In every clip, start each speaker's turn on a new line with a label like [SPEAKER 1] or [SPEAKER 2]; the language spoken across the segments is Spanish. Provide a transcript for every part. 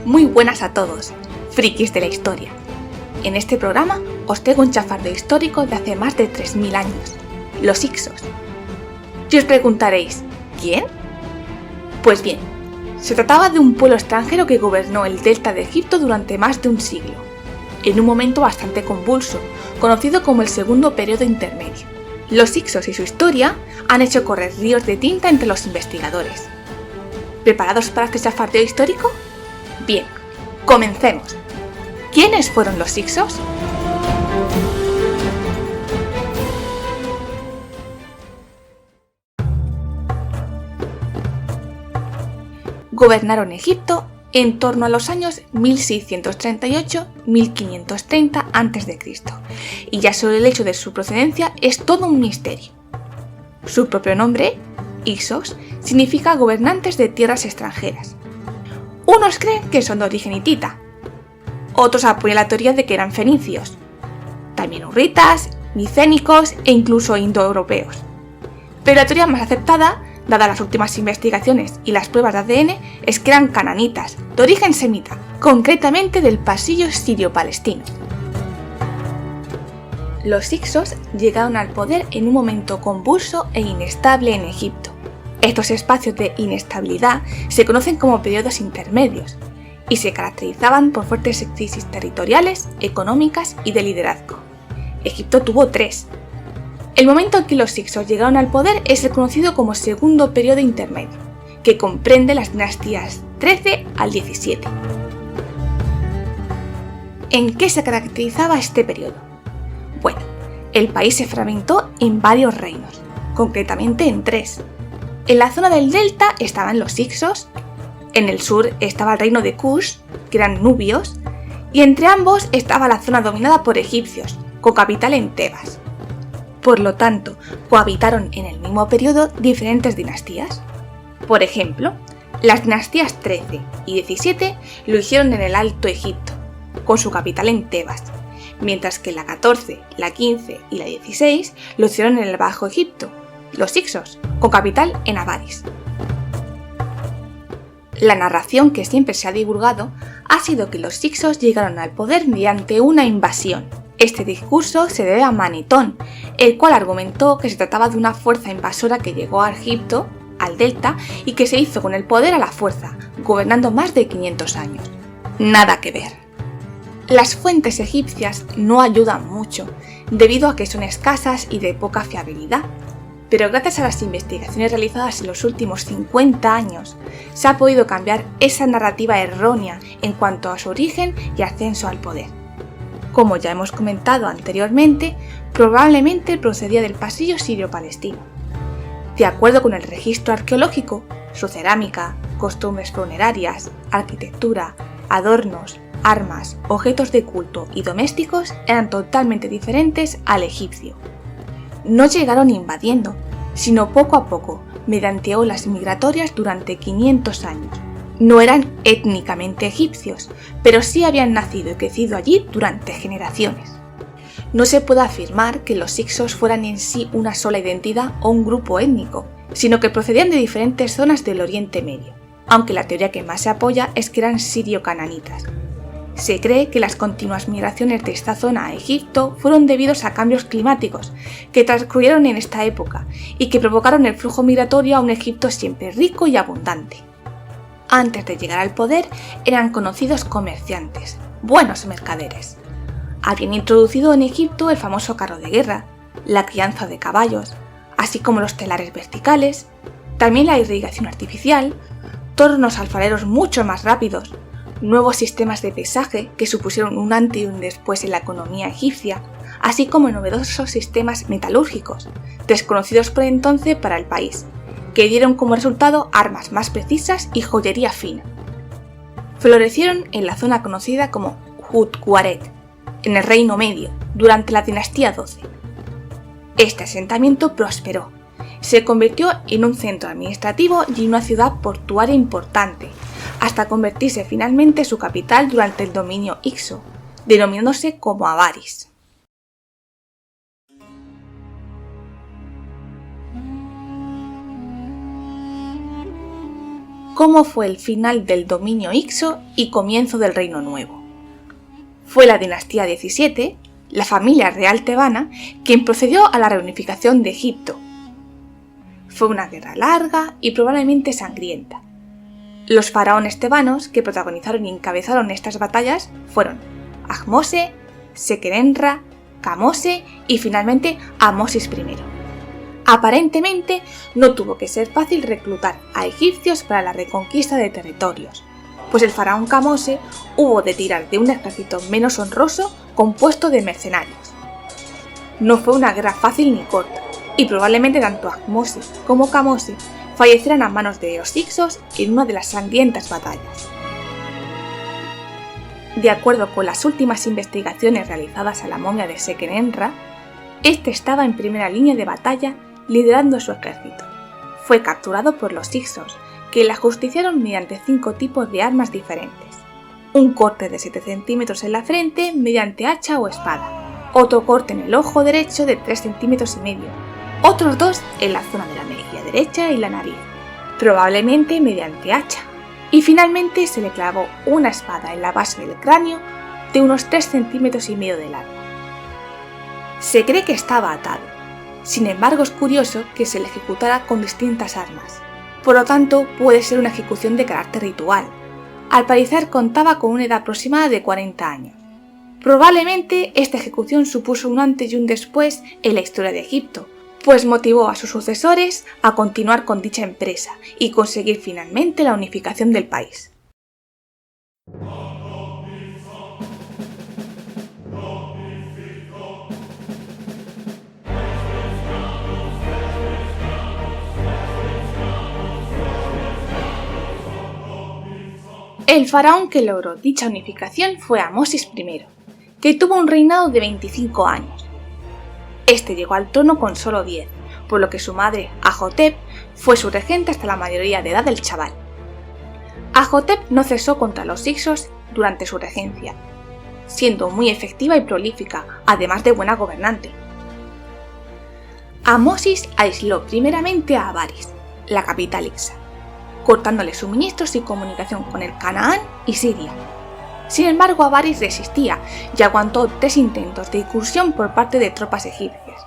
[SPEAKER 1] Muy buenas a todos, frikis de la historia. En este programa os traigo un chafardeo histórico de hace más de 3000 años, los Hicsos. Y os preguntaréis, ¿quién? Pues bien, se trataba de un pueblo extranjero que gobernó el delta de Egipto durante más de un siglo, en un momento bastante convulso, conocido como el Segundo Período Intermedio. Los Hicsos y su historia han hecho correr ríos de tinta entre los investigadores. ¿Preparados para este chafardeo histórico? Bien, comencemos. ¿Quiénes fueron los Hicsos? Gobernaron Egipto en torno a los años 1638-1530 a.C., y ya solo el hecho de su procedencia es todo un misterio. Su propio nombre, Hicsos, significa gobernantes de tierras extranjeras. Unos creen que son de origen hitita, otros apoyan la teoría de que eran fenicios, también hurritas, micénicos e incluso indoeuropeos. Pero la teoría más aceptada, dadas las últimas investigaciones y las pruebas de ADN, es que eran cananitas, de origen semita, concretamente del pasillo sirio-palestino. Los Hicsos llegaron al poder en un momento convulso e inestable en Egipto. Estos espacios de inestabilidad se conocen como periodos intermedios y se caracterizaban por fuertes crisis territoriales, económicas y de liderazgo. Egipto tuvo 3. El momento en que los Hicsos llegaron al poder es el conocido como Segundo Período Intermedio, que comprende las dinastías 13 al 17. ¿En qué se caracterizaba este periodo? Bueno, el país se fragmentó en varios reinos, concretamente en 3. En la zona del delta estaban los Hicsos, en el sur estaba el reino de Kush, que eran nubios, y entre ambos estaba la zona dominada por egipcios, con capital en Tebas. Por lo tanto, cohabitaron en el mismo periodo diferentes dinastías. Por ejemplo, las dinastías 13 y 17 lo hicieron en el Alto Egipto, con su capital en Tebas, mientras que la 14, la 15 y la 16 lo hicieron en el Bajo Egipto, los Hicsos, con capital en Avaris. La narración que siempre se ha divulgado ha sido que los Hicsos llegaron al poder mediante una invasión. Este discurso se debe a Manetón, el cual argumentó que se trataba de una fuerza invasora que llegó a Egipto, al delta, y que se hizo con el poder a la fuerza, gobernando más de 500 años. Nada que ver. Las fuentes egipcias no ayudan mucho, debido a que son escasas y de poca fiabilidad. Pero gracias a las investigaciones realizadas en los últimos 50 años, se ha podido cambiar esa narrativa errónea en cuanto a su origen y ascenso al poder. Como ya hemos comentado anteriormente, probablemente procedía del pasillo sirio-palestino. De acuerdo con el registro arqueológico, su cerámica, costumbres funerarias, arquitectura, adornos, armas, objetos de culto y domésticos eran totalmente diferentes al egipcio. No llegaron invadiendo, sino poco a poco, mediante olas migratorias durante 500 años. No eran étnicamente egipcios, pero sí habían nacido y crecido allí durante generaciones. No se puede afirmar que los Hicsos fueran en sí una sola identidad o un grupo étnico, sino que procedían de diferentes zonas del Oriente Medio, aunque la teoría que más se apoya es que eran sirio-cananitas. Se cree que las continuas migraciones de esta zona a Egipto fueron debidos a cambios climáticos que transcurrieron en esta época y que provocaron el flujo migratorio a un Egipto siempre rico y abundante. Antes de llegar al poder eran conocidos comerciantes, buenos mercaderes. Habían introducido en Egipto el famoso carro de guerra, la crianza de caballos, así como los telares verticales, también la irrigación artificial, tornos alfareros mucho más rápidos, nuevos sistemas de pesaje que supusieron un antes y un después en la economía egipcia, así como novedosos sistemas metalúrgicos, desconocidos por entonces para el país, que dieron como resultado armas más precisas y joyería fina. Florecieron en la zona conocida como Hut-Guaret, en el Reino Medio, durante la dinastía 12. Este asentamiento prosperó, se convirtió en un centro administrativo y una ciudad portuaria importante, hasta convertirse finalmente en su capital durante el dominio Hicso, denominándose como Avaris. cómo fue el final del dominio hicso y comienzo del Reino Nuevo. Fue la dinastía 17, la familia real tebana, quien procedió a la reunificación de Egipto. Fue una guerra larga y probablemente sangrienta. Los faraones tebanos que protagonizaron y encabezaron estas batallas fueron Ahmose, Sequenenra, Kamose y finalmente Amosis I. Aparentemente no tuvo que ser fácil reclutar a egipcios para la reconquista de territorios, pues el faraón Kamose hubo de tirar de un ejército menos honroso compuesto de mercenarios. No fue una guerra fácil ni corta, y probablemente tanto Ahmose como Kamose fallecieran a manos de los hicsos en una de las sangrientas batallas. De acuerdo con las últimas investigaciones realizadas a la momia de Sequenenra, este estaba en primera línea de batalla liderando su ejército. Fue capturado por los hicsos, que le ajusticiaron mediante 5 tipos de armas diferentes. Un corte de 7 centímetros en la frente mediante hacha o espada, otro corte en el ojo derecho de 3,5 centímetros, otros 2 en la zona de la mejilla derecha y la nariz, probablemente mediante hacha, y finalmente se le clavó una espada en la base del cráneo de unos 3,5 centímetros de largo. Se cree que estaba atado, sin embargo es curioso que se le ejecutara con distintas armas, por lo tanto puede ser una ejecución de carácter ritual. Al parecer contaba con una edad aproximada de 40 años. Probablemente esta ejecución supuso un antes y un después en la historia de Egipto, pues motivó a sus sucesores a continuar con dicha empresa y conseguir finalmente la unificación del país. El faraón que logró dicha unificación fue Amosis I, que tuvo un reinado de 25 años. Este llegó al trono con solo 10, por lo que su madre, Ajotep, fue su regente hasta la mayoría de edad del chaval. Ajotep no cesó contra los hicsos durante su regencia, siendo muy efectiva y prolífica, además de buena gobernante. Amosis aisló primeramente a Avaris, la capital hicsa, cortándole suministros y comunicación con el Canaán y Siria. Sin embargo, Avaris resistía y aguantó 3 intentos de incursión por parte de tropas egipcias.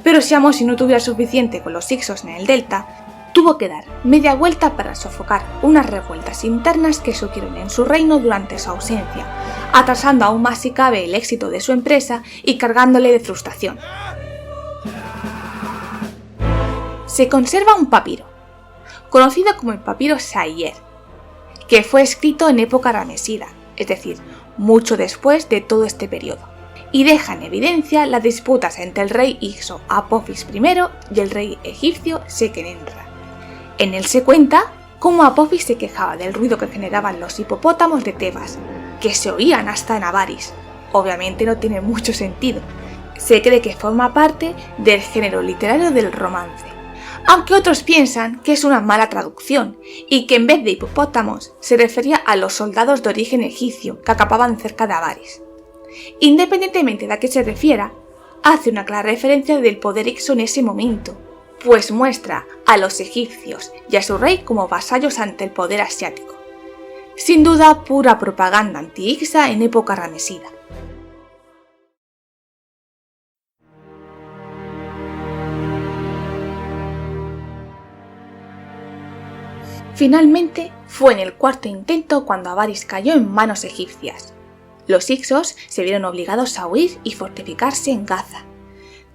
[SPEAKER 1] Pero si Amosis no tuviera suficiente con los hicsos en el delta, tuvo que dar media vuelta para sofocar unas revueltas internas que surgieron en su reino durante su ausencia, atrasando aún más si cabe el éxito de su empresa y cargándole de frustración. Se conserva un papiro, conocido como el papiro Sayer, que fue escrito en época ramesida, es decir, mucho después de todo este periodo, y deja en evidencia las disputas entre el rey hicso Apophis I y el rey egipcio Sequenenra. En él se cuenta cómo Apophis se quejaba del ruido que generaban los hipopótamos de Tebas, que se oían hasta en Avaris. Obviamente no tiene mucho sentido. Se cree que forma parte del género literario del romance, aunque otros piensan que es una mala traducción y que en vez de hipopótamos se refería a los soldados de origen egipcio que acampaban cerca de Avaris. Independientemente de a qué se refiera, hace una clara referencia del poder hicso en ese momento, pues muestra a los egipcios y a su rey como vasallos ante el poder asiático. Sin duda, pura propaganda anti-hicsa en época ramesida. Finalmente, fue en el cuarto intento cuando Avaris cayó en manos egipcias. Los hicsos se vieron obligados a huir y fortificarse en Gaza,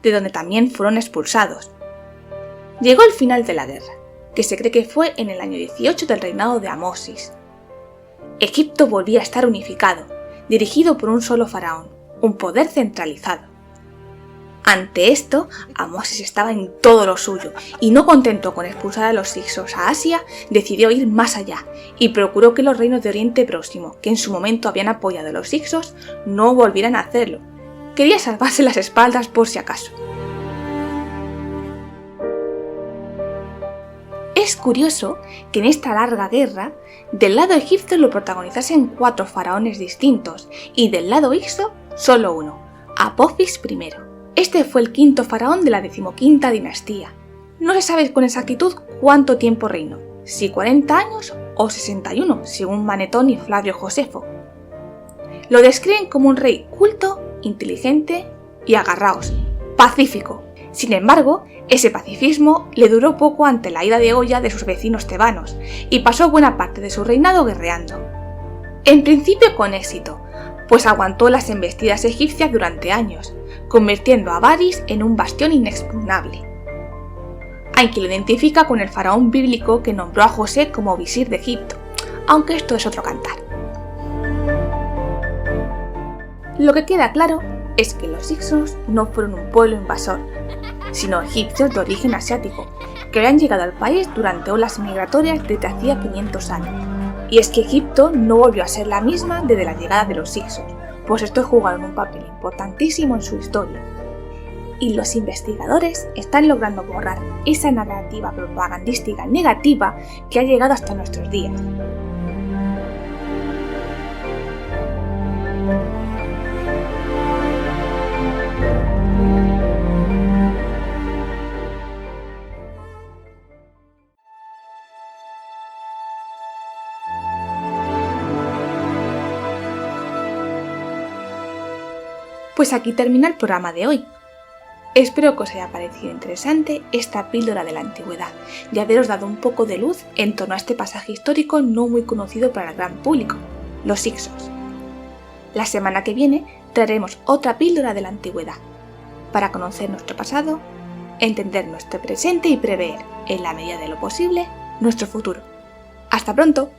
[SPEAKER 1] de donde también fueron expulsados. Llegó el final de la guerra, que se cree que fue en el año 18 del reinado de Amosis. Egipto volvía a estar unificado, dirigido por un solo faraón, un poder centralizado. Ante esto, Amosis estaba en todo lo suyo y no contento con expulsar a los hicsos a Asia, decidió ir más allá y procuró que los reinos de Oriente Próximo, que en su momento habían apoyado a los hicsos, no volvieran a hacerlo. Quería salvarse las espaldas por si acaso. Es curioso que en esta larga guerra, del lado egipcio lo protagonizasen 4 faraones distintos y del lado hicso solo uno, Apophis I. Este fue el 5º faraón de la 15ª dinastía. No se sabe con exactitud cuánto tiempo reinó, si 40 años o 61, según Manetón y Flavio Josefo. Lo describen como un rey culto, inteligente y, agarraos, pacífico. Sin embargo, ese pacifismo le duró poco ante la ida de olla de sus vecinos tebanos y pasó buena parte de su reinado guerreando. En principio con éxito, pues aguantó las embestidas egipcias durante años, convirtiendo a Baris en un bastión inexpugnable. Hay quien lo identifica con el faraón bíblico que nombró a José como visir de Egipto, aunque esto es otro cantar. Lo que queda claro es que los hicsos no fueron un pueblo invasor, sino egipcios de origen asiático, que habían llegado al país durante olas migratorias desde hacía 500 años. Y es que Egipto no volvió a ser la misma desde la llegada de los hicsos, pues estos jugaron un papel importantísimo en su historia. Y los investigadores están logrando borrar esa narrativa propagandística negativa que ha llegado hasta nuestros días. Pues aquí termina el programa de hoy. Espero que os haya parecido interesante esta píldora de la antigüedad y haberos dado un poco de luz en torno a este pasaje histórico no muy conocido para el gran público, los Hicsos. La semana que viene traeremos otra píldora de la antigüedad, para conocer nuestro pasado, entender nuestro presente y prever, en la medida de lo posible, nuestro futuro. ¡Hasta pronto!